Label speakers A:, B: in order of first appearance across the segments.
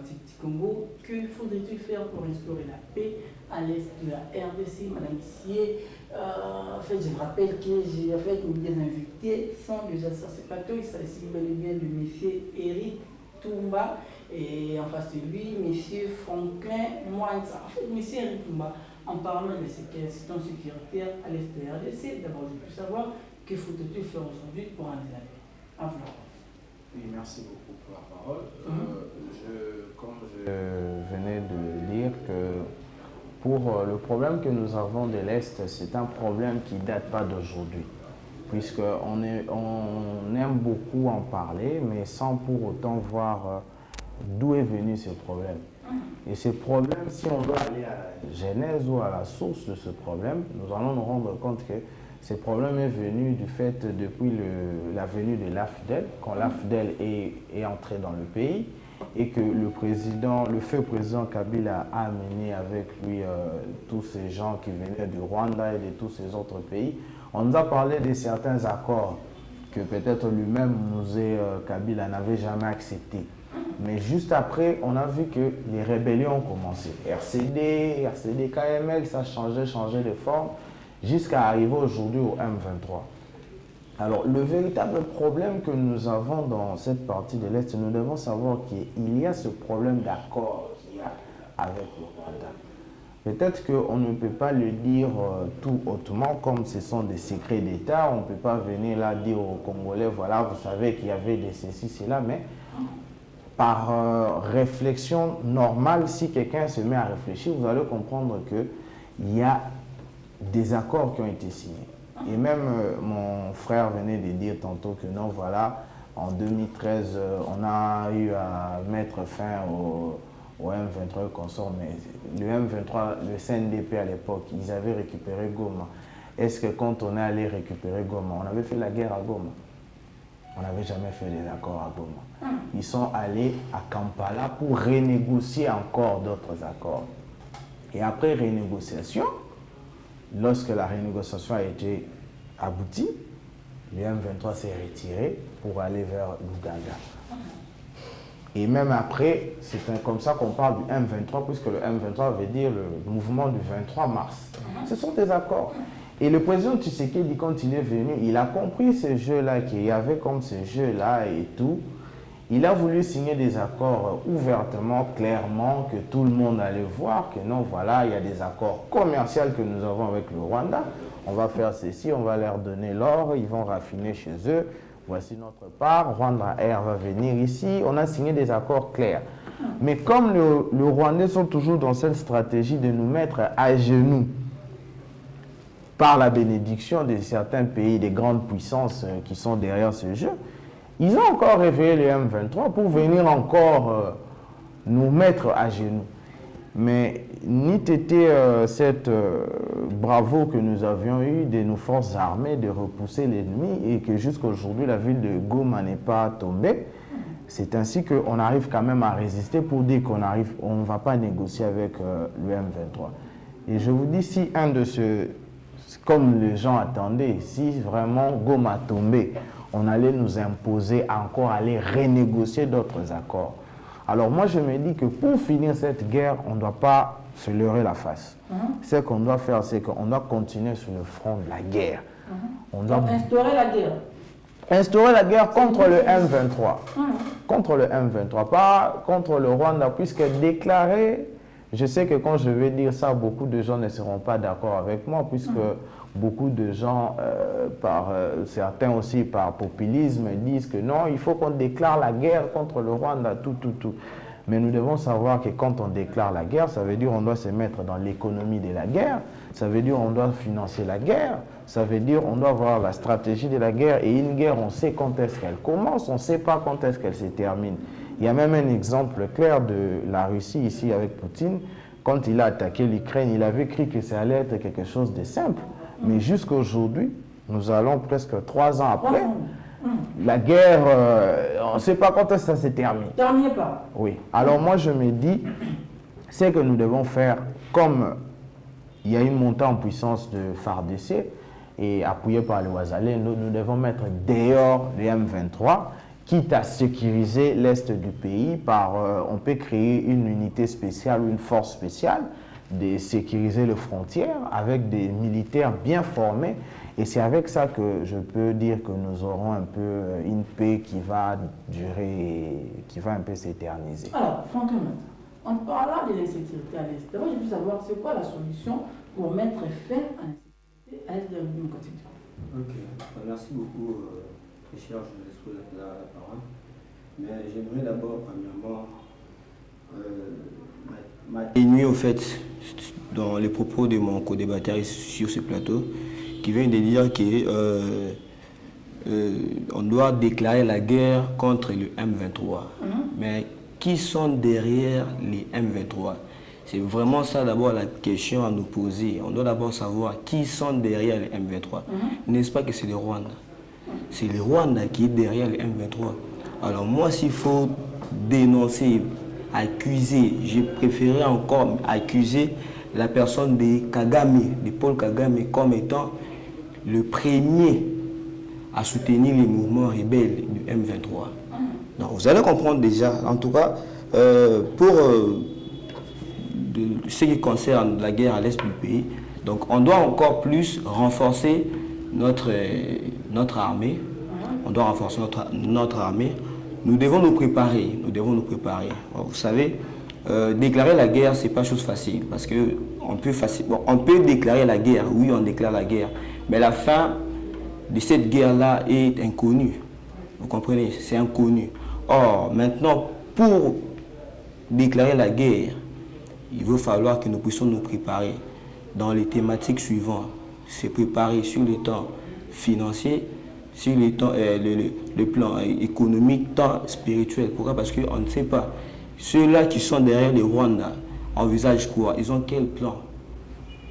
A: démocratique du Congo. Que faudrait-il faire pour instaurer la paix à l'est de la RDC, Madame Issier? En fait, je me rappelle que j'ai fait des invités sont déjà sur ce plateau. Il s'agit bel et bien de M. Eric Toumba et en face de lui, M. Franklin Mwanza. En fait, M. Eric Toumba, en parlant de ces questions sécuritaires à l'est de la RDC, d'abord, je peux savoir que faut-il faire aujourd'hui pour en aller à vous.
B: Oui, merci beaucoup pour la parole. Comme je venais de dire que pour le problème que nous avons de l'Est, c'est un problème qui ne date pas d'aujourd'hui, puisqu'on aime beaucoup en parler, mais sans pour autant voir d'où est venu ce problème. Et ce problème, si on doit aller à la genèse ou à la source de ce problème, nous allons nous rendre compte que ce problème est venu du fait depuis la venue de l'AFDEL, quand l'AFDEL est entré dans le pays et que le feu président Kabila a amené avec lui tous ces gens qui venaient du Rwanda et de tous ces autres pays. On nous a parlé de certains accords que peut-être lui-même, Kabila, n'avait jamais acceptés. Mais juste après, on a vu que les rébellions ont commencé. RCD, KML, ça changeait de forme, jusqu'à arriver aujourd'hui au M23. Alors, le véritable problème que nous avons dans cette partie de l'Est, nous devons savoir qu'il y a ce problème d'accord qu'il y a avec le Rwanda. Peut-être qu'on ne peut pas le dire tout hautement, comme ce sont des secrets d'État. On ne peut pas venir là dire aux Congolais, voilà, vous savez qu'il y avait des ceci, cela, mais par réflexion normale, si quelqu'un se met à réfléchir, vous allez comprendre qu'il y a des accords qui ont été signés. Et même mon frère venait de dire tantôt que non, voilà, en 2013, on a eu à mettre fin au M23 consort, mais le M23, le CNDP à l'époque, ils avaient récupéré Goma. Est-ce que quand on est allé récupérer Goma, on avait fait la guerre à Goma? On n'avait jamais fait des accords à Goma. Ils sont allés à Kampala pour renégocier encore d'autres accords. Et après renégociation, lorsque la renégociation a été aboutie, le M23 s'est retiré pour aller vers l'Ouganda. Et même après, c'est comme ça qu'on parle du M23, puisque le M23 veut dire le mouvement du 23 mars. Ce sont des accords. Et le président Tshisekedi, quand il est venu, il a compris ce jeu-là, qu'il y avait comme ce jeu-là et tout. Il a voulu signer des accords ouvertement, clairement, que tout le monde allait voir, que non, voilà, il y a des accords commerciaux que nous avons avec le Rwanda. On va faire ceci, on va leur donner l'or, ils vont raffiner chez eux. Voici notre part, Rwanda Air va venir ici. On a signé des accords clairs. Mais comme le Rwandais sont toujours dans cette stratégie de nous mettre à genoux, par la bénédiction de certains pays, des grandes puissances qui sont derrière ce jeu, ils ont encore réveillé le M23 pour venir encore nous mettre à genoux. Mais n'eût été cette bravo que nous avions eu de nos forces armées de repousser l'ennemi et que jusqu'à aujourd'hui la ville de Goma n'est pas tombée, c'est ainsi qu'on arrive quand même à résister pour dire qu'on arrive, on ne va pas négocier avec le M23. Et je vous dis, si un de ceux, comme les gens attendaient, si vraiment Goma tombait, on allait nous imposer encore aller renégocier d'autres accords. Alors moi je me dis que pour finir cette guerre, on ne doit pas se leurrer la face. Ce qu'on doit faire, c'est qu'on doit continuer sur le front de la guerre. On doit
A: instaurer la guerre.
B: Instaurer la guerre contre le M23. Contre le M23, pas contre le Rwanda, puisque déclarer, je sais que quand je vais dire ça, beaucoup de gens ne seront pas d'accord avec moi, puisque beaucoup de gens, certains aussi par populisme, disent que non, il faut qu'on déclare la guerre contre le Rwanda, tout. Mais nous devons savoir que quand on déclare la guerre, ça veut dire qu'on doit se mettre dans l'économie de la guerre, ça veut dire qu'on doit financer la guerre, ça veut dire qu'on doit avoir la stratégie de la guerre. Et une guerre, on sait quand est-ce qu'elle commence, on ne sait pas quand est-ce qu'elle se termine. Il y a même un exemple clair de la Russie ici avec Poutine. Quand il a attaqué l'Ukraine, il avait cru que ça allait être quelque chose de simple. Mais jusqu'à aujourd'hui, nous allons presque 3 ans après, la guerre, on ne sait pas quand est-ce que ça se termine.
A: Terminez pas.
B: Oui. Alors moi, je me dis, c'est que nous devons faire comme il y a une montée en puissance de FARDC et appuyé par le Ouazalais, nous devons mettre dehors le M23 quitte à sécuriser l'Est du pays on peut créer une unité spéciale ou une force spéciale, de sécuriser les frontières avec des militaires bien formés. Et c'est avec ça que je peux dire que nous aurons un peu une paix qui va durer, qui va un peu s'éterniser.
A: Alors, franchement, en parlant de l'insécurité à l'Est, d'abord je veux savoir c'est quoi la solution pour mettre fin à l'insécurité à l'Est de la République Côte d'Ivoire.
C: Ok, merci beaucoup, très cher, je vous laisse la parole. Mais j'aimerais d'abord, premièrement, m'atténuer au fait dans les propos de mon co-débatteur sur ce plateau, qui vient de dire qu'on doit déclarer la guerre contre le M23. Mais qui sont derrière les M23? C'est vraiment ça d'abord la question à nous poser. On doit d'abord savoir qui sont derrière les M23. N'est-ce pas que c'est le Rwanda? C'est le Rwanda qui est derrière les M23. Alors moi, s'il faut dénoncer, accuser, j'ai préféré encore accuser la personne de Kagame, de Paul Kagame, comme étant le premier à soutenir les mouvements rebelles du M23. Donc, vous allez comprendre déjà, en tout cas, pour ce qui concerne la guerre à l'est du pays, donc on doit encore plus renforcer notre armée. On doit renforcer notre armée. Nous devons nous préparer. Nous devons nous préparer. Alors, vous savez, déclarer la guerre, c'est pas chose facile. Parce que on peut déclarer la guerre. Oui, on déclare la guerre. Mais la fin de cette guerre-là est inconnue. Vous comprenez? C'est inconnu. Or, maintenant, pour déclarer la guerre, il va falloir que nous puissions nous préparer dans les thématiques suivantes. Se préparer sur le temps financier, sur le plan économique, temps spirituel. Pourquoi? Parce qu'on ne sait pas. Ceux-là qui sont derrière le Rwanda envisagent quoi? Ils ont quel plan?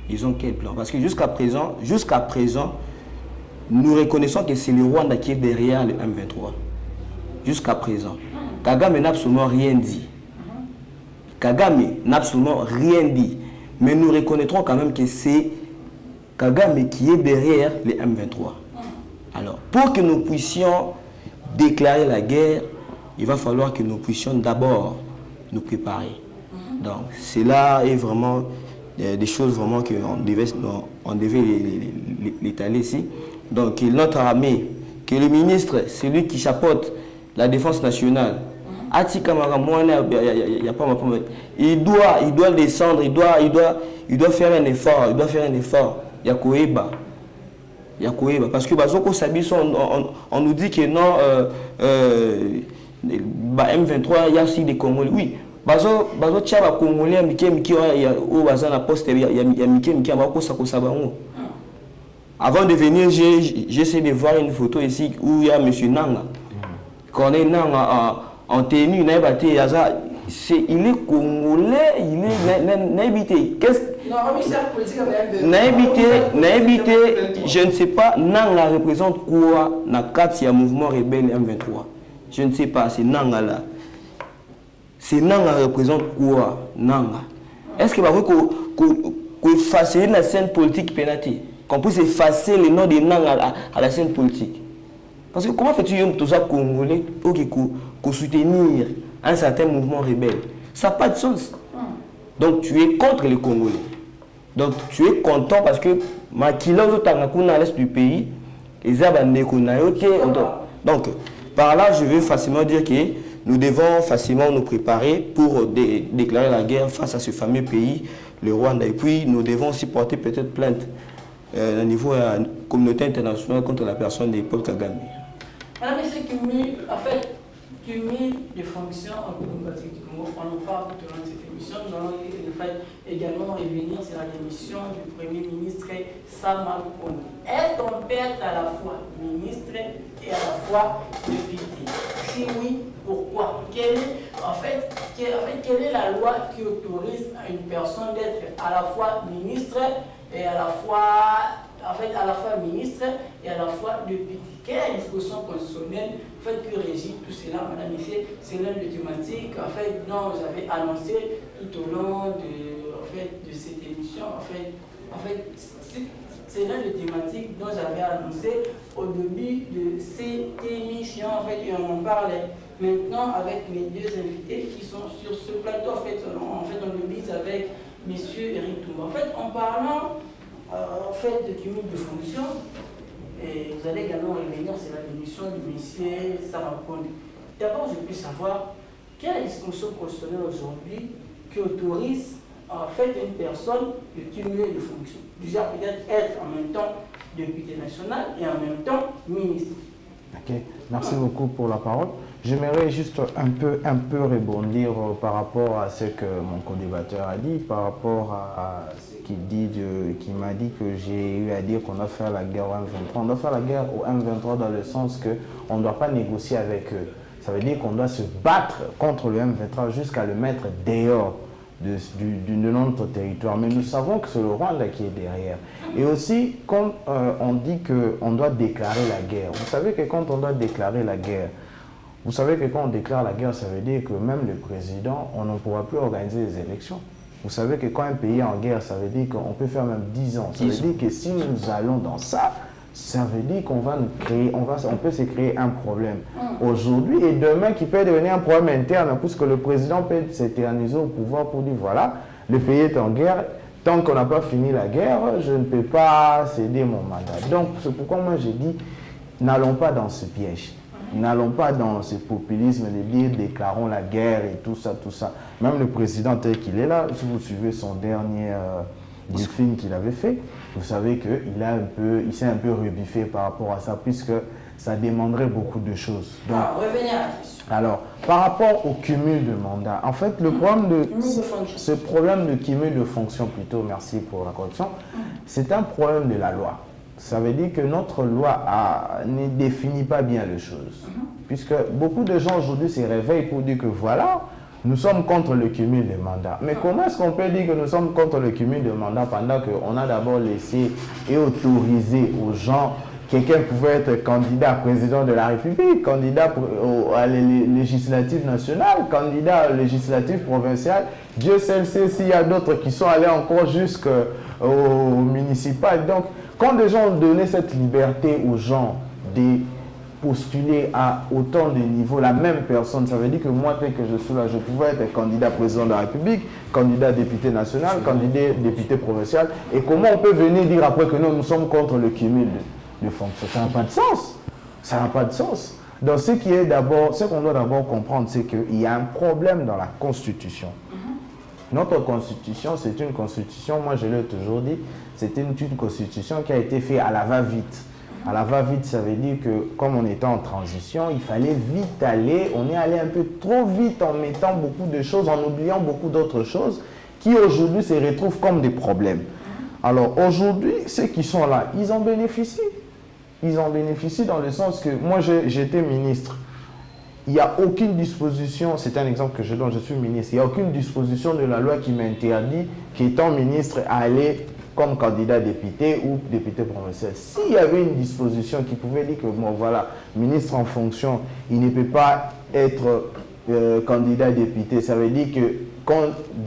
C: Ils ont quel plan? Parce que jusqu'à présent, nous reconnaissons que c'est le Rwanda qui est derrière le M23. Jusqu'à présent. Kagame n'a absolument rien dit. Kagame n'a absolument rien dit. Mais nous reconnaîtrons quand même que c'est Kagame qui est derrière les M23. Alors, pour que nous puissions déclarer la guerre, il va falloir que nous puissions d'abord nous préparer. Donc, cela est vraiment des choses vraiment qu'on devait l'étaler ici. Donc, notre armée, que le ministre, celui qui chapeaute la défense nationale, il doit descendre, il doit faire un effort. Yakoeba. Parce que on nous dit que non, M23, il y a aussi des Congolais. Oui, Congolais, avant de venir, j'ai essayé de voir une photo ici où il y a M. Nanga. Corneille Nanga en tenue, il est congolais, il est n'habité. Je ne sais pas, Nanga représente quoi dans le cadre du mouvement rebelle M23. Je ne sais pas, c'est Nanga là. C'est Nanga représente quoi? Nanga. Est-ce qu'il va falloir qu'on efface la scène politique pénatée? Qu'on puisse effacer le nom de Nanga à la scène politique? Parce que comment fais-tu tout ça congolais pour soutenir un certain mouvement rebelle? Ça n'a pas de sens. Donc tu es contre les Congolais. Donc tu es content parce que Makila à l'est du pays, donc par là je veux facilement dire que nous devons facilement nous préparer pour déclarer la guerre face à ce fameux pays, le Rwanda. Et puis nous devons aussi porter peut-être plainte au niveau de la communauté internationale contre la personne de Paul Kagame.
A: Madame, c'est cumul de fonctions en République du Congo. On en parle tout au long de cette émission. Nous allons également revenir sur la démission du Premier ministre Sama Lukonde. Est-ce qu'on peut être à la fois ministre et à la fois député? Si oui, pourquoi? Quelle est la loi qui autorise à une personne d'être à la fois ministre et à la fois ministre et à la fois député? Quelle est la disposition constitutionnelle qui régit tout cela, madame? C'est l'un des thématiques dont vous avez annoncé tout au long de cette émission. c'est l'une des thématiques dont j'avais annoncé au début de cette émission, en fait, et on en parlait. Maintenant, avec mes deux invités qui sont sur ce plateau, en fait, on le bise avec M. Eric Toumba. En fait, en parlant de cumul de fonctions, et vous allez également revenir sur la démission du monsieur Sarah Kondi. D'abord, je peux savoir quelle est la disposition constitutionnelle aujourd'hui qui autorise en fait une personne de cumuler de fonctions. Déjà peut-être être en même temps député national et en même temps ministre.
B: Ok, merci beaucoup pour la parole. J'aimerais juste un peu rebondir par rapport à ce que mon co-débatteur a dit, par rapport à ce qu'il m'a dit que j'ai eu à dire qu'on doit faire la guerre au M23. On doit faire la guerre au M23 dans le sens qu'on ne doit pas négocier avec eux. Ça veut dire qu'on doit se battre contre le M23 jusqu'à le mettre dehors de notre territoire. Mais nous savons que c'est le Rwanda qui est derrière. Et aussi, quand on dit qu'on doit déclarer la guerre, vous savez que quand on doit déclarer la guerre, vous savez que quand on déclare la guerre, ça veut dire que même le président, on ne pourra plus organiser les élections. Vous savez que quand un pays est en guerre, ça veut dire qu'on peut faire même 10 ans. Ça veut dire que si nous allons dans ça, ça veut dire qu'on va nous créer, on peut se créer un problème aujourd'hui et demain qui peut devenir un problème interne puisque le président peut s'éterniser au pouvoir pour dire voilà, le pays est en guerre, tant qu'on n'a pas fini la guerre, je ne peux pas céder mon mandat. Donc c'est pourquoi moi j'ai dit, n'allons pas dans ce piège. N'allons pas dans ce populisme de dire déclarons la guerre et tout ça, tout ça. Même le président tel qu'il est là, si vous suivez son dernier briefing qu'il avait fait, vous savez qu'il s'est un peu rebiffé par rapport à ça, puisque ça demanderait beaucoup de choses. Donc,
A: revenez à la question.
B: Alors, par rapport au cumul de mandats, en fait, le problème ce problème de cumul de fonctions, plutôt, merci pour la correction, c'est un problème de la loi. Ça veut dire que notre loi ne définit pas bien les choses. Puisque beaucoup de gens aujourd'hui se réveillent pour dire que voilà, nous sommes contre le cumul de mandats. Mais comment est-ce qu'on peut dire que nous sommes contre le cumul de mandats pendant qu'on a d'abord laissé et autorisé aux gens, quelqu'un pouvait être candidat à président de la République, candidat à les législatives nationales, candidat législatif provincial. Dieu seul sait s'il y a d'autres qui sont allés encore jusqu'au municipal. Donc, quand des gens ont donné cette liberté aux gens de postuler à autant de niveaux, la même personne, ça veut dire que moi, tel que je suis là, je pouvais être candidat président de la République, candidat député national, candidat député provincial. Et comment on peut venir dire après que nous sommes contre le cumul de fonctions? Ça n'a pas de sens. Ça n'a pas de sens. Donc, ce qu'on doit d'abord comprendre, c'est qu'il y a un problème dans la Constitution. Notre Constitution, c'est une Constitution, moi je l'ai toujours dit, c'est une Constitution qui a été faite à la va-vite. À la va-vite, ça veut dire que comme on était en transition, il fallait vite aller, on est allé un peu trop vite en mettant beaucoup de choses, en oubliant beaucoup d'autres choses qui aujourd'hui se retrouvent comme des problèmes. Alors aujourd'hui, ceux qui sont là, ils en bénéficient. Ils en bénéficient dans le sens que moi j'étais ministre. Il n'y a aucune disposition, c'est un exemple que je donne, je suis ministre, il n'y a aucune disposition de la loi qui m'interdit, qu'étant ministre, à aller comme candidat député ou député provincial. S'il y avait une disposition qui pouvait dire que, bon voilà, ministre en fonction, il ne peut pas être candidat député, ça veut dire que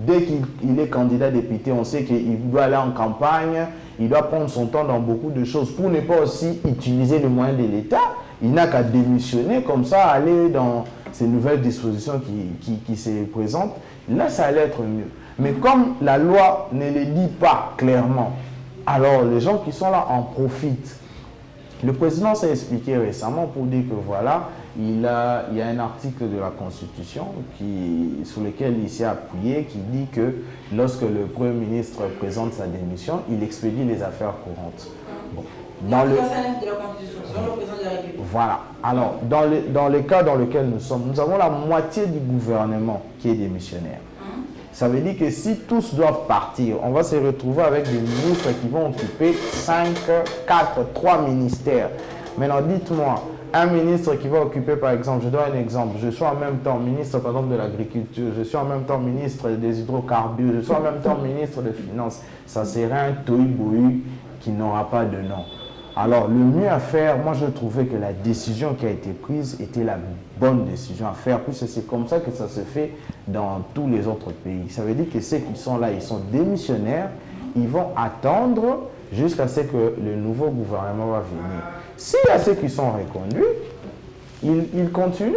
B: dès qu'il est candidat député, on sait qu'il doit aller en campagne, il doit prendre son temps dans beaucoup de choses pour ne pas aussi utiliser les moyens de l'État. Il n'a qu'à démissionner, comme ça, aller dans ces nouvelles dispositions qui se présentent. Là, ça allait être mieux. Mais comme la loi ne le dit pas clairement, alors les gens qui sont là en profitent. Le président s'est expliqué récemment pour dire que voilà, il y a un article de la Constitution sur lequel il s'est appuyé qui dit que lorsque le Premier ministre présente sa démission, il expédie les affaires courantes. Bon. Voilà. Alors, dans le cas dans lequel nous sommes, nous avons la moitié du gouvernement qui est démissionnaire. Ça veut dire que si tous doivent partir, on va se retrouver avec des ministres qui vont occuper 5, 4, 3 ministères. Maintenant, dites-moi, un ministre qui va occuper, par exemple, je donne un exemple, je suis en même temps ministre, par exemple, de l'agriculture, je suis en même temps ministre des hydrocarbures, je suis en même temps ministre des Finances. Ça serait un tohu-bohu qui n'aura pas de nom. Alors, le mieux à faire, moi je trouvais que la décision qui a été prise était la bonne décision à faire, puisque c'est comme ça que ça se fait dans tous les autres pays. Ça veut dire que ceux qui sont là, ils sont démissionnaires, ils vont attendre jusqu'à ce que le nouveau gouvernement va venir. S'il y a ceux qui sont reconduits, ils continuent.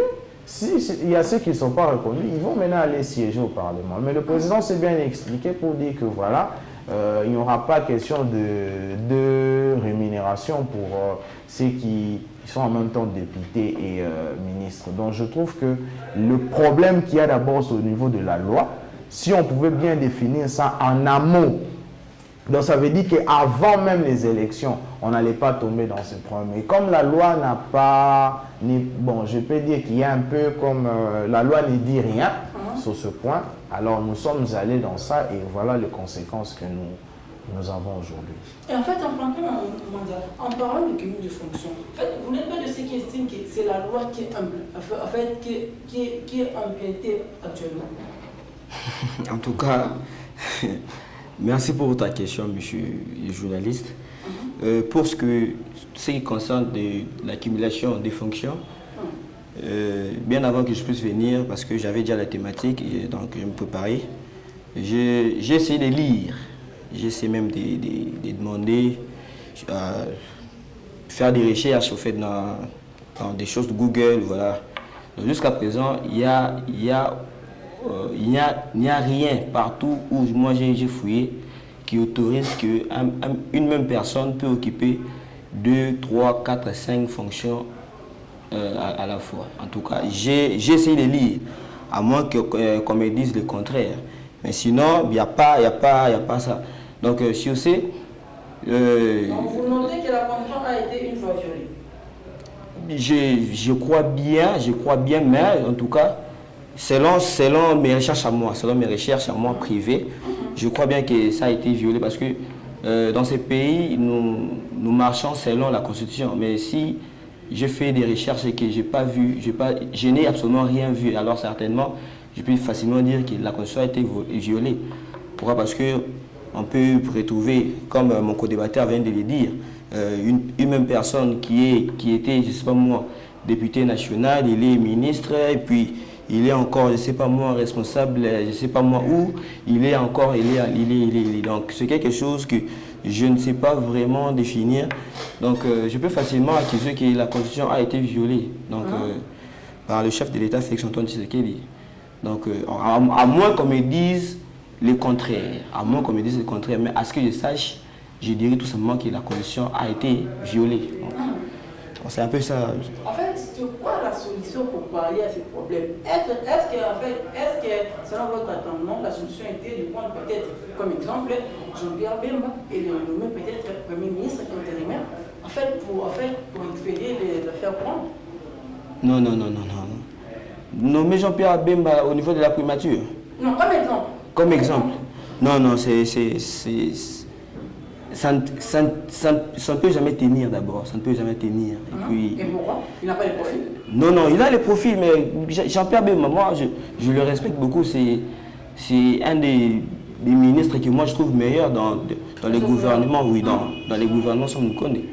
B: S'il y a ceux qui ne sont pas reconnus, ils vont maintenant aller siéger au Parlement. Mais le président s'est bien expliqué pour dire que voilà, il n'y aura pas question de rémunération pour ceux qui sont en même temps députés et ministres. Donc je trouve que le problème qu'il y a d'abord c'est au niveau de la loi. Si on pouvait bien définir ça en amont, donc ça veut dire qu'avant même les élections, on n'allait pas tomber dans ce problème. Et comme la loi n'a pas... Bon, je peux dire qu'il y a un peu comme... la loi ne dit rien sur ce point, alors nous sommes allés dans ça et voilà les conséquences que nous avons aujourd'hui.
A: Et en fait, en parlant de cumul de fonctions, en fait, vous n'êtes pas de ceux qui estiment que c'est la loi qui est empiétée actuellement?
C: En tout cas, merci pour ta question, monsieur le journaliste. Pour ce qui concerne l'accumulation des fonctions, bien avant que je puisse venir, parce que j'avais déjà la thématique, et donc je me préparais, j'ai essayé de lire, j'ai essayé même de demander, faire des recherches au fait dans des choses de Google, voilà. Jusqu'à présent, il n'y a rien partout où moi j'ai fouillé qui autorise qu'une même personne peut occuper 2, 3, 4, 5 fonctions à la fois. En tout cas, j'ai essayé de lire, à moins qu'on me dise le contraire. Mais sinon, il n'y a pas ça. Donc, si on sait...
A: Donc, vous notez que la condition a été une fois violée?
C: Je crois bien, mais en tout cas, selon mes recherches à moi privées, je crois bien que ça a été violé parce que dans ces pays, nous marchons selon la Constitution. Mais si je fais des recherches et que je n'ai absolument rien vu, alors certainement, je peux facilement dire que la Constitution a été violée. Pourquoi? Parce qu'on peut retrouver, comme mon co-débatteur vient de le dire, une même personne qui était, je ne sais pas moi, député national, il est ministre, et puis il est encore, je ne sais pas moi, responsable, je ne sais pas moi où, il est. Donc c'est quelque chose que je ne sais pas vraiment définir. Donc je peux facilement accuser que la Constitution a été violée par le chef de l'État, Félix Antoine Tshisekedi. Donc à moins qu'on me dise le contraire, mais à ce que je sache, je dirais tout simplement que la Constitution a été violée. C'est un peu ça.
A: En fait, c'est quoi la solution pour parler à ces problèmes? Est-ce que, selon votre attendement, la solution était de prendre peut-être comme exemple Jean-Pierre Bemba et de le nommer peut-être Premier ministre intérimaire, pour expédier les affaires courantes?
C: Non. Nommer Jean-Pierre Bemba au niveau de la primature?
A: Non,
C: Comme exemple? Non, ça ne peut jamais tenir d'abord, ça ne peut jamais tenir.
A: Et pourquoi? Il n'a pas les profils?
C: Non, il a les profils, mais Jean-Pierre Bemba, moi je le respecte beaucoup, c'est un des ministres que moi je trouve meilleur dans les gouvernements, oui, dans les gouvernements sans nous connaître.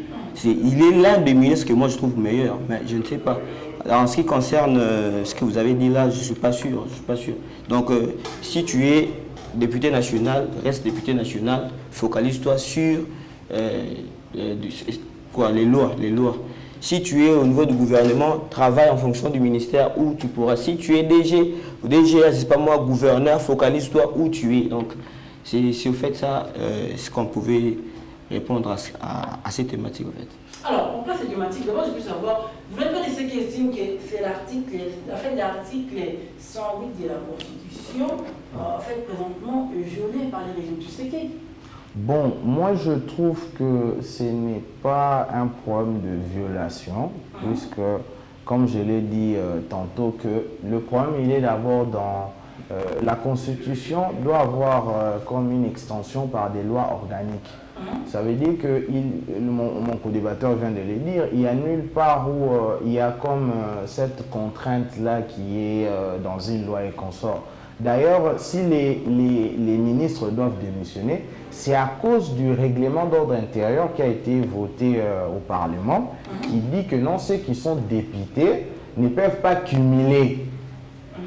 C: Il est l'un des ministres que moi je trouve meilleur, mais je ne sais pas. En ce qui concerne ce que vous avez dit là, je ne suis pas sûr. Donc si tu es député national, reste député national, focalise-toi sur les lois. Si tu es au niveau du gouvernement, travaille en fonction du ministère où tu pourras. Si tu es DG, je ne sais pas moi, gouverneur, focalise-toi où tu es. Donc, c'est au fait ça ce qu'on pouvait répondre à ces thématiques en fait.
A: Alors, pourquoi ces thématiques? D'abord, je veux savoir, vous n'êtes pas de ceux qui estiment que c'est l'article 108 de la Constitution, présentement violé par les régimes Tshisekedi?
B: Bon, moi je trouve que ce n'est pas un problème de violation, puisque, comme je l'ai dit tantôt, que le problème il est d'abord dans la Constitution doit avoir comme une extension par des lois organiques. Ça veut dire que, mon co-débatteur vient de le dire, il n'y a nulle part où il y a comme cette contrainte-là qui est dans une loi et consort. D'ailleurs, si les ministres doivent démissionner, c'est à cause du règlement d'ordre intérieur qui a été voté au Parlement, qui dit que non, ceux qui sont députés ne peuvent pas cumuler.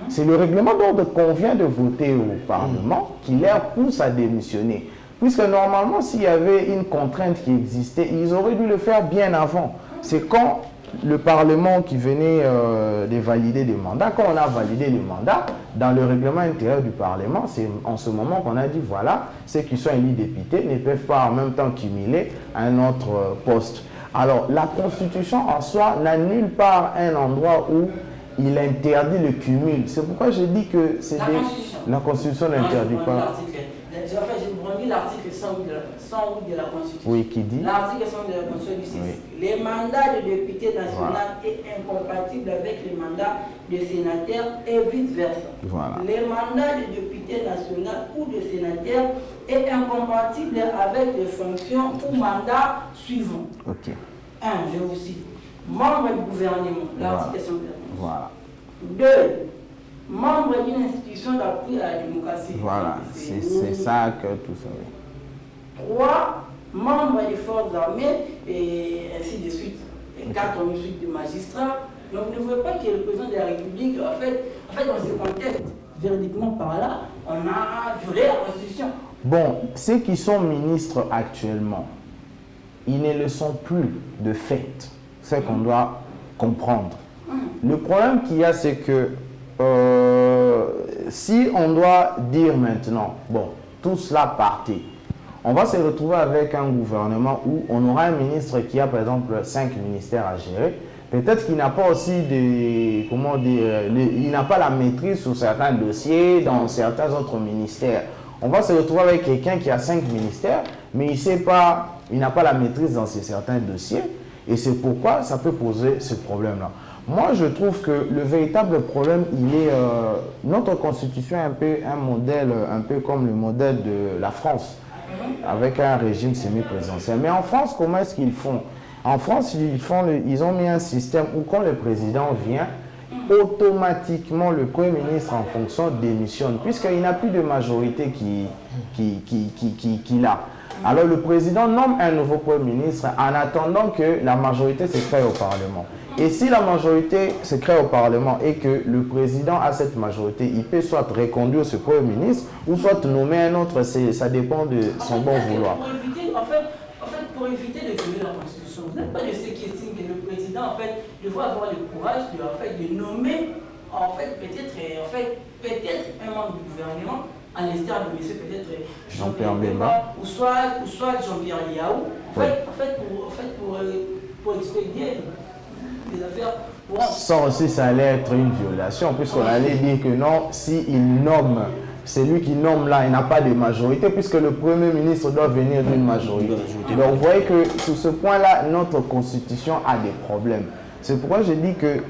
B: C'est le règlement d'ordre qu'on vient de voter au Parlement qui leur pousse à démissionner. Puisque normalement, s'il y avait une contrainte qui existait, ils auraient dû le faire bien avant. C'est quand le Parlement qui venait de valider des mandats, quand on a validé les mandats, dans le règlement intérieur du Parlement, c'est en ce moment qu'on a dit, voilà, ceux qui sont élus députés ne peuvent pas en même temps cumuler un autre poste. Alors, la Constitution en soi n'a nulle part un endroit où il interdit le cumul. C'est pourquoi je dis que c'est la Constitution n'interdit pas.
A: J'ai remis l'article 108 de la Constitution.
B: Oui, qui dit
A: l'article 108 de la Constitution dit ceci. Les mandats de député national est incompatible avec les mandats de sénateur et vice-versa.
B: Voilà.
A: Les mandats de député national ou de sénateur est incompatible avec les fonctions ou mandats suivants.
B: Ok.
A: 1. Je vous cite. Membre du gouvernement, l'article 108.
B: Voilà.
A: 2. Membre d'une institution d'appui à la démocratie.
B: Voilà, c'est ça que tout ça. Oui.
A: 3. Membre des forces armées et ainsi de suite. Et 4. On suite de magistrats. Donc vous ne voyez pas que le président de la République, en fait dans ce contexte, véridiquement par là, on a violé la Constitution.
B: Bon, ceux qui sont ministres actuellement, ils ne le sont plus de fait. C'est qu'on doit comprendre. Le problème qu'il y a, c'est que si on doit dire maintenant, bon, tout cela partez, on va se retrouver avec un gouvernement où on aura un ministre qui a par exemple 5 ministères à gérer. Peut-être qu'il n'a pas aussi des, comment dire, il n'a pas la maîtrise sur certains dossiers dans certains autres ministères. On va se retrouver avec quelqu'un qui a 5 ministères, mais il n'a pas la maîtrise dans certains dossiers. Et c'est pourquoi ça peut poser ce problème-là. Moi, je trouve que le véritable problème, il est... notre constitution est un peu un modèle, un peu comme le modèle de la France, avec un régime semi-présidentiel. Mais en France, comment est-ce qu'ils font? En France, ils ont mis un système où quand le président vient, automatiquement le Premier ministre en fonction démissionne, puisqu'il n'a plus de majorité qu'il a. Alors le président nomme un nouveau Premier ministre en attendant que la majorité se crée au Parlement. Et si la majorité se crée au Parlement et que le président a cette majorité, il peut soit reconduire ce Premier ministre ou soit nommer un autre, ça dépend de son bon vouloir.
A: Pour éviter de violer la Constitution, vous n'êtes pas de ceux qui estiment que le président devrait avoir le courage de nommer peut-être un membre du gouvernement à l'instar de monsieur peut-être
B: Jean-Pierre Bemba
A: ou soit Jean-Pierre Liaou, pour expédier les affaires.
B: Ça aussi, ça allait être une violation, puisqu'on allait dire que non, s'il nomme, c'est lui qui nomme là, il n'a pas de majorité, puisque le Premier ministre doit venir d'une majorité. Donc vous voyez que sur ce point-là, notre Constitution a des problèmes. C'est pourquoi je dis que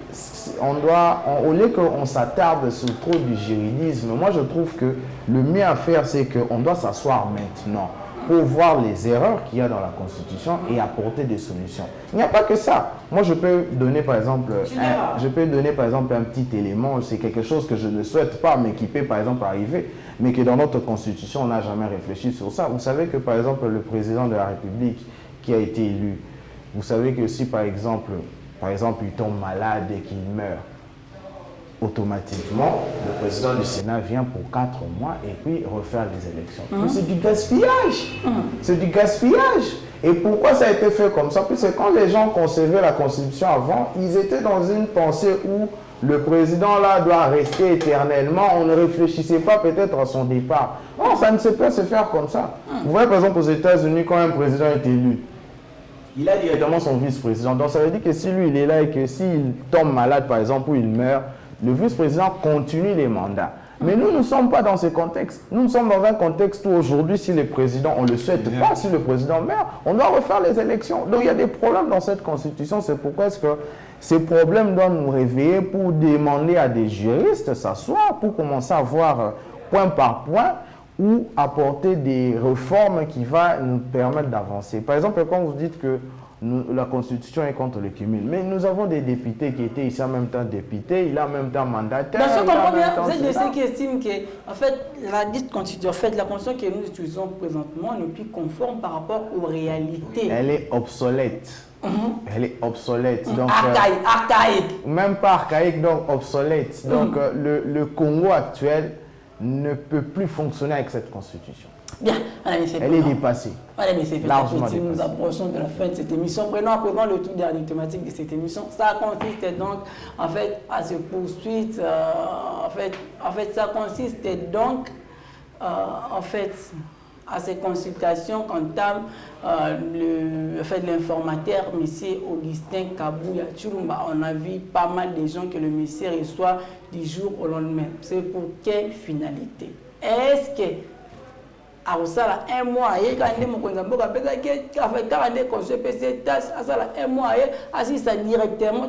B: au lieu qu'on s'attarde sur trop du juridisme, moi je trouve que le mieux à faire, c'est qu'on doit s'asseoir maintenant pour voir les erreurs qu'il y a dans la Constitution et apporter des solutions. Il n'y a pas que ça. Moi, je peux donner par exemple un petit élément, c'est quelque chose que je ne souhaite pas, mais qui peut par exemple arriver, mais que dans notre Constitution, on n'a jamais réfléchi sur ça. Vous savez que par exemple, le président de la République qui a été élu, vous savez que si par exemple, il tombe malade et qu'il meurt, automatiquement, le président du Sénat vient pour 4 mois et puis refaire les élections. C'est du gaspillage. C'est du gaspillage. Et pourquoi ça a été fait comme ça? Puisque quand les gens concevaient la Constitution avant, ils étaient dans une pensée où le président là doit rester éternellement. On ne réfléchissait pas peut-être à son départ. Non, ça ne sait pas se faire comme ça. Vous voyez par exemple aux États-Unis, quand un président est élu, il a directement son vice-président. Donc ça veut dire que si lui il est là et que s'il tombe malade par exemple ou il meurt, le vice-président continue les mandats. Mais nous ne sommes pas dans ce contexte. Nous sommes dans un contexte où aujourd'hui, si le président, on ne le souhaite pas, si le président meurt, on doit refaire les élections. Donc il y a des problèmes dans cette constitution. C'est pourquoi est-ce que ces problèmes doivent nous réveiller pour demander à des juristes s'asseoir, pour commencer à voir point par point ou apporter des réformes qui vont nous permettre d'avancer. Par exemple, quand vous dites que la Constitution est contre le cumul. Mais nous avons des députés qui étaient ici en même temps députés, il a en même temps mandataire.
A: Dans ce comprend bien, vous êtes de ceux qui estiment que, en fait, la dite Constitution, la Constitution que nous utilisons présentement n'est plus conforme par rapport aux réalités.
B: Elle est obsolète. Elle est obsolète. Donc,
A: archaïque.
B: Même pas archaïque, donc obsolète. Donc, le Congo actuel ne peut plus fonctionner avec cette Constitution.
A: Bien, Madame
B: Elle est dépassée.
A: Madame Messier,
B: Largement
A: nous
B: dépassée.
A: approchons de la fin de cette émission. Prenons à présent le tout dernier thématique de cette émission. Ça consiste donc en fait à se poursuivre. Ça consiste donc en fait à ces consultations qu'entame l'informateur M. Augustin Kabouya Tchulumba. On a vu pas mal de gens que le monsieur reçoit du jour au lendemain. C'est pour quelle finalité? Est-ce que à un mois, il y a un mois, un mois, assiste directement,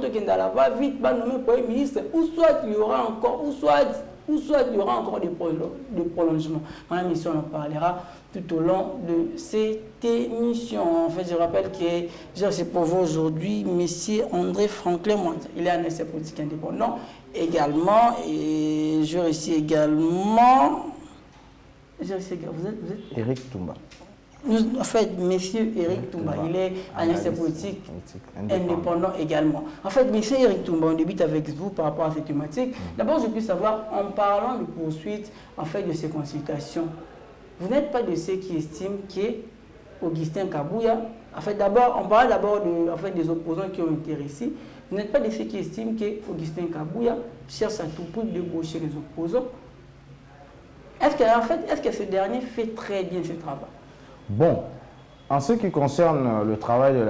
A: va vite, va nommer Premier ministre, ou soit il y aura encore, ou soit il y aura encore des prolongements. Madame Mission, on en parlera tout au long de cette émission. En fait, je rappelle que j'ai reçu pour vous aujourd'hui M. André Franklin Mwanza. Il est un essai politique indépendant également. Et je reçu également. Vous êtes
B: Éric Toumba.
A: En fait, monsieur Éric Toumba, il est un essai politique indépendant également. En fait, monsieur Éric Toumba, on débute avec vous par rapport à cette thématique. D'abord, je peux savoir, en parlant de poursuite en fait, de ces consultations, vous n'êtes pas de ceux qui estiment qu'Augustin Kabouya, en fait, d'abord, on parle d'abord des opposants qui ont été ici. Vous n'êtes pas de ceux qui estiment qu'Augustin Kabouya cherche à tout prix de débaucher les opposants. Est-ce que ce dernier fait très bien ce travail?
B: Bon, en ce qui concerne le travail de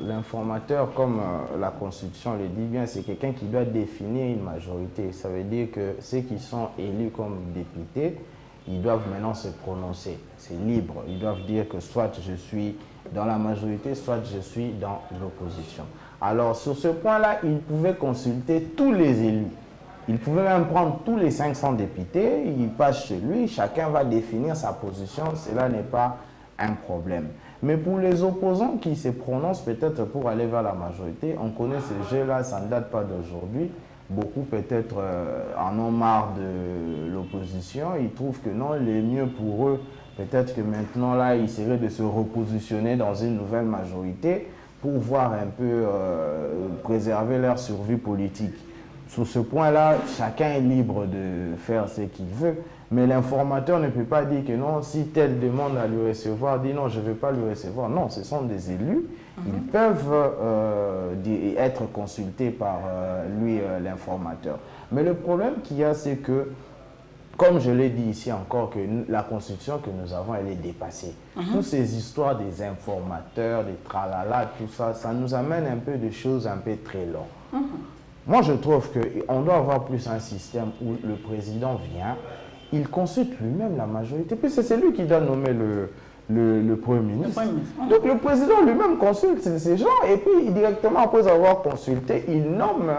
B: l'informateur, comme la Constitution le dit bien, c'est quelqu'un qui doit définir une majorité. Ça veut dire que ceux qui sont élus comme députés, ils doivent maintenant se prononcer. C'est libre. Ils doivent dire que soit je suis dans la majorité, soit je suis dans l'opposition. Alors, sur ce point-là, ils pouvaient consulter tous les élus. Il pouvait même prendre tous les 500 députés, il passe chez lui, chacun va définir sa position, cela n'est pas un problème. Mais pour les opposants qui se prononcent peut-être pour aller vers la majorité, on connaît ce jeu-là, ça ne date pas d'aujourd'hui. Beaucoup peut-être en ont marre de l'opposition, ils trouvent que non, le mieux pour eux, peut-être que maintenant là, il serait de se repositionner dans une nouvelle majorité pour voir un peu préserver leur survie politique. Sur ce point-là, chacun est libre de faire ce qu'il veut, mais l'informateur ne peut pas dire que non, si tel demande à le recevoir, dit non, je ne veux pas le recevoir. Non, ce sont des élus, ils peuvent être consultés par lui, l'informateur. Mais le problème qu'il y a, c'est que, comme je l'ai dit ici encore, que la Constitution que nous avons, elle est dépassée. Toutes ces histoires des informateurs, des tralala, tout ça, ça nous amène un peu de choses un peu très longues. Moi, je trouve qu'on doit avoir plus un système où le président vient, il consulte lui-même la majorité, puis c'est lui qui doit nommer le Premier ministre. Donc le président lui-même consulte ces gens, et puis directement après avoir consulté, il nomme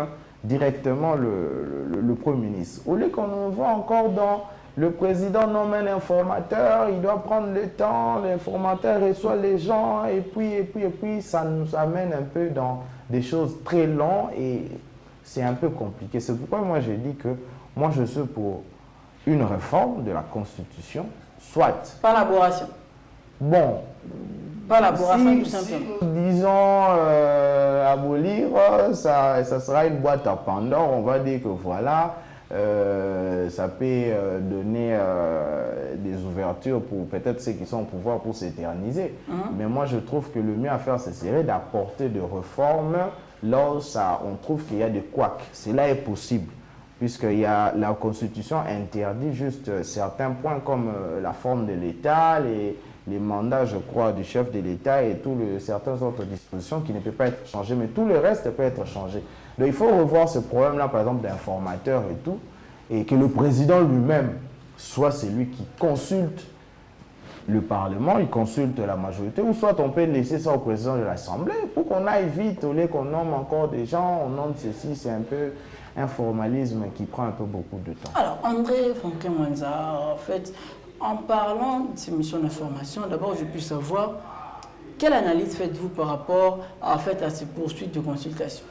B: directement le Premier ministre. Au lieu qu'on voit encore dans le président nomme un informateur, il doit prendre le temps, l'informateur reçoit les gens, et puis ça nous amène un peu dans des choses très longues et c'est un peu compliqué. C'est pourquoi moi j'ai dit que moi je suis pour une réforme de la Constitution, soit...
A: Pas l'aboration.
B: Bon.
A: Pas l'aboration tout simplement.
B: Si disons abolir, ça sera une boîte à Pandore. On va dire que voilà, ça peut donner des ouvertures pour peut-être ceux qui sont au pouvoir pour s'éterniser. Mais moi je trouve que le mieux à faire, ce serait d'apporter des réformes là où on trouve qu'il y a des couacs. Cela est possible, puisque la Constitution interdit juste certains points comme la forme de l'État, les mandats, je crois, du chef de l'État et certaines autres dispositions qui ne peuvent pas être changées, mais tout le reste peut être changé. Donc il faut revoir ce problème-là, par exemple, d'informateurs et tout, et que le président lui-même soit celui qui consulte le Parlement, il consulte la majorité, ou soit on peut laisser ça au président de l'Assemblée pour qu'on aille vite, au lieu qu'on nomme encore des gens, on nomme ceci, c'est un peu un formalisme qui prend un peu beaucoup de temps.
A: Alors, André Franklin Mwanza, en fait, en parlant de ces missions d'information, d'abord je puis savoir quelle analyse faites-vous par rapport à ces poursuites de consultation?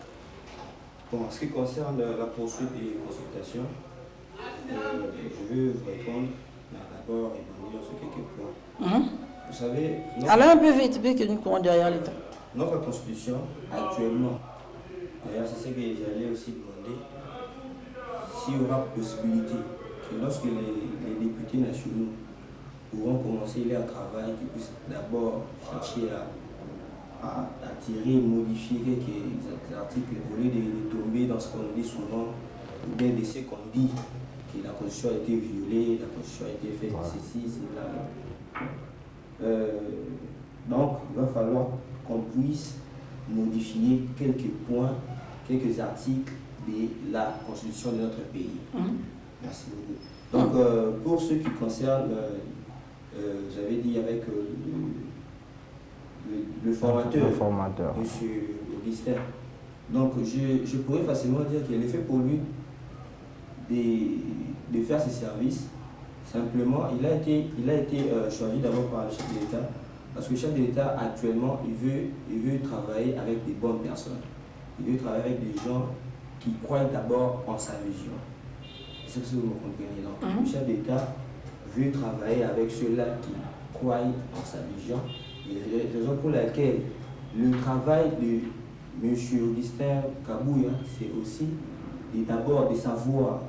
C: Bon, en ce qui concerne la poursuite des consultations, je veux vous répondre d'abord et revenir sur quelques points. Vous savez...
A: Allez un peu vite, que nous courons derrière l'État.
C: Notre Constitution, actuellement, d'ailleurs c'est ce que j'allais aussi demander, s'il y aura possibilité que lorsque les députés nationaux pourront commencer leur travail, qui puissent d'abord chercher à tirer, modifier quelques articles au lieu de tomber dans ce qu'on dit souvent, ou bien de ce qu'on dit, que la Constitution a été violée, la Constitution a été faite, ceci, cela. Donc, il va falloir qu'on puisse modifier quelques points, quelques articles de la Constitution de notre pays. Merci beaucoup. Donc, pour ce qui concerne, vous avez dit avec le formateur, M. Augustin. Donc, je pourrais facilement dire qu'il est fait pour lui de faire ses services. Simplement, il a été choisi d'abord par le chef de l'État, parce que le chef de l'État, actuellement, il veut travailler avec des bonnes personnes. Il veut travailler avec des gens qui croient d'abord en sa vision. C'est ce que vous me comprenez. Donc, le chef d'État veut travailler avec ceux-là qui croient en sa vision. Et la raison pour laquelle le travail de M. Augustin Kabouya, c'est aussi d'abord de savoir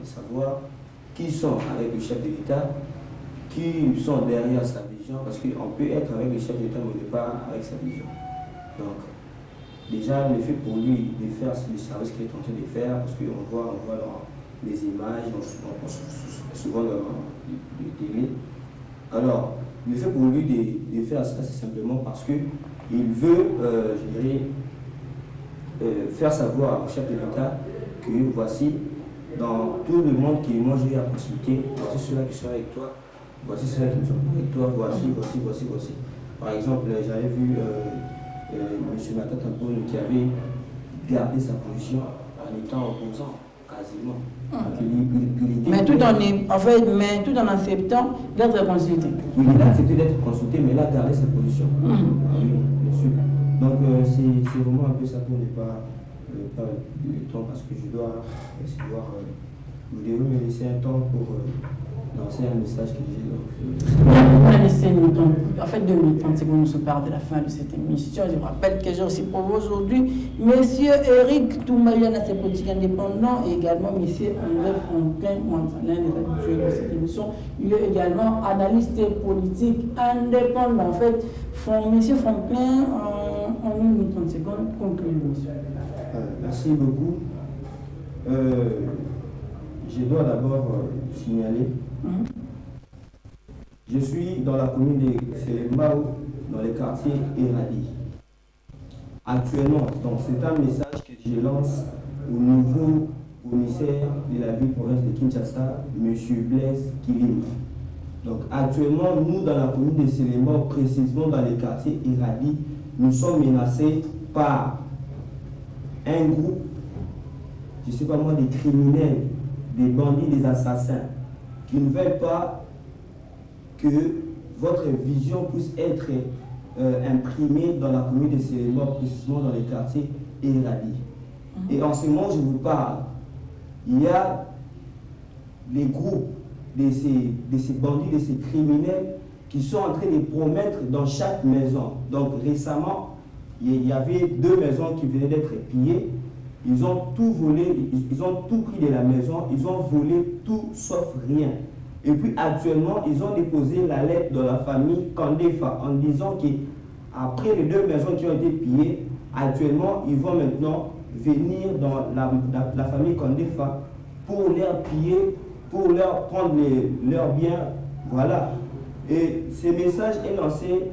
C: qui sont avec le chef de l'État, qui sont derrière sa vision, parce qu'on peut être avec le chef de l'État, mais pas avec sa vision. Donc, déjà, le fait pour lui de faire le service qu'il est en train de faire, parce qu'on voit dans les images, souvent dans les télé. Alors, le fait pour lui de faire ça, c'est simplement parce qu'il veut, je dirais, faire savoir au chef de l'État que voici, dans tout le monde qui moi j'ai à consulter, voici ceux-là qui sont avec toi, voici ceux-là qui ne sont pas avec toi, voici. Par exemple, j'avais vu M. Matata Mpone qui avait gardé sa position en étant opposant, quasiment.
A: Mais tout en acceptant d'être consulté.
C: Oui, il a accepté d'être consulté, mais il a gardé sa position. Oui, bien sûr. Donc, c'est vraiment un peu ça pour ne pas le temps, parce que je dois vous devez me laisser un temps pour lancer un message que j'ai.
A: Laissez-nous donc, en fait, 2 minutes 30 secondes, nous se parle de la fin de cette émission. Je vous rappelle que j'ai aussi pour vous aujourd'hui Monsieur Eric Toumarian, à ses politiques indépendants, et également Monsieur André Franklin, l'un des habitués de cette émission. Il est également analyste politique indépendant. En fait, Monsieur Franklin, en 1 minute 30 secondes, conclut l'émission.
C: Merci beaucoup. Je dois d'abord signaler. Je suis dans la commune de Selembao, dans le quartier Eradi. Actuellement, donc c'est un message que je lance au nouveau commissaire de la ville-province de Kinshasa, M. Blaise Kilimba. Donc actuellement, nous dans la commune de Selembao, précisément dans le quartier Eradi, nous sommes menacés par un groupe, je ne sais pas moi, des criminels, des bandits, des assassins, qui ne veulent pas que votre vision puisse être imprimée dans la commune de Selembao, précisément dans les quartiers Eradi. Et en ce moment, je vous parle, il y a des groupes de ces bandits, de ces criminels qui sont en train de promettre dans chaque maison. Donc récemment, il y avait 2 maisons qui venaient d'être pillées. Ils ont tout volé, ils ont tout pris de la maison, ils ont volé tout sauf rien. Et puis actuellement, ils ont déposé la lettre de la famille Kandefa en disant qu'après les 2 maisons qui ont été pillées, actuellement, ils vont maintenant venir dans la famille Kandefa pour leur piller, pour leur prendre leurs biens. Voilà. Et ce message est lancé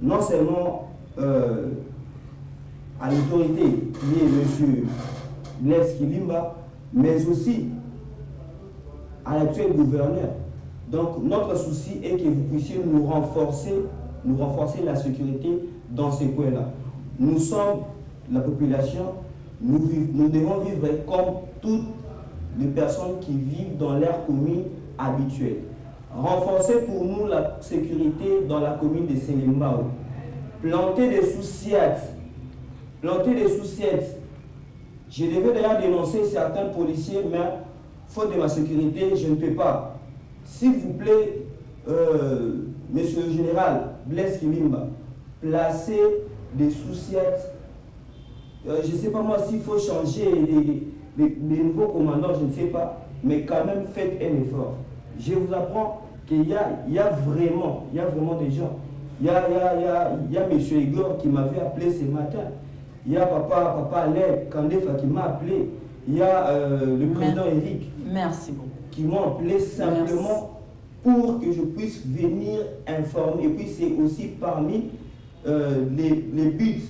C: non seulement à l'autorité qui est M. Blaise Kilimba, mais aussi à l'actuel gouverneur. Donc notre souci est que vous puissiez nous renforcer la sécurité dans ces coins-là. Nous sommes la population, nous devons vivre comme toutes les personnes qui vivent dans leur commune habituelle. Renforcer pour nous la sécurité dans la commune de Selembao. Planter des sous-sièges. Je devais d'ailleurs dénoncer certains policiers, mais faute de ma sécurité, je ne peux pas. S'il vous plaît, monsieur le général Blaise Kilimba, placez des sous-sièges. Je ne sais pas moi s'il faut changer les nouveaux commandants, je ne sais pas, mais quand même faites un effort. Je vous apprends qu'il y a vraiment des gens. Il y a M. Igor qui m'avait appelé ce matin. Il y a papa Alain Kandefa qui m'a appelé. Il y a le président Eric.
A: Merci beaucoup.
C: Qui m'ont appelé simplement pour que je puisse venir informer. Et puis c'est aussi parmi les buts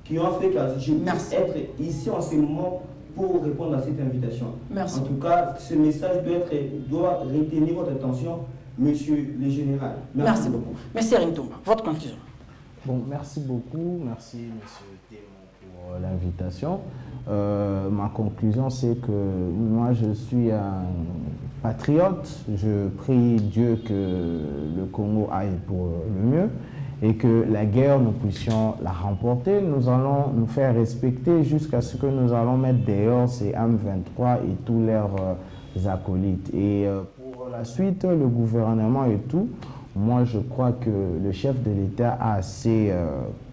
C: qui ont fait que je puisse être ici en ce moment pour répondre à cette invitation.
A: Merci.
C: En tout cas, ce message doit retenir votre attention, Monsieur le Général.
A: Merci beaucoup. Monsieur Rintoumba, votre conclusion.
B: Bon, merci beaucoup. Merci, Monsieur Témon, pour l'invitation. Ma conclusion, c'est que moi, je suis un patriote. Je prie Dieu que le Congo aille pour le mieux et que la guerre, nous puissions la remporter. Nous allons nous faire respecter jusqu'à ce que nous allons mettre dehors ces M23 et tous leurs acolytes. Et pour la suite, le gouvernement et tout, moi, je crois que le chef de l'État a assez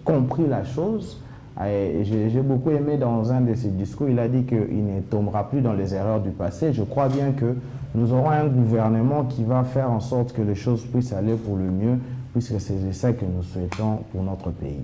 B: compris la chose. J'ai beaucoup aimé dans un de ses discours, il a dit qu'il ne tombera plus dans les erreurs du passé. Je crois bien que nous aurons un gouvernement qui va faire en sorte que les choses puissent aller pour le mieux, puisque c'est ça que nous souhaitons pour notre pays.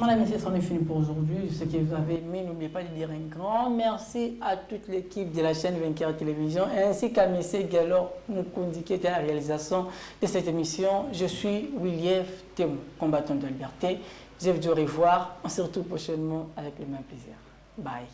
A: Madame et messieurs, c'en est fini pour aujourd'hui. Ce que vous avez aimé, n'oubliez pas de dire un grand merci à toute l'équipe de la chaîne Vainqueur Télévision, ainsi qu'à M. Gallo Mukundi qui était à la réalisation de cette émission. Je suis William Témon, combattant de liberté. Je vous dis au revoir. On se retrouve prochainement avec le même plaisir. Bye.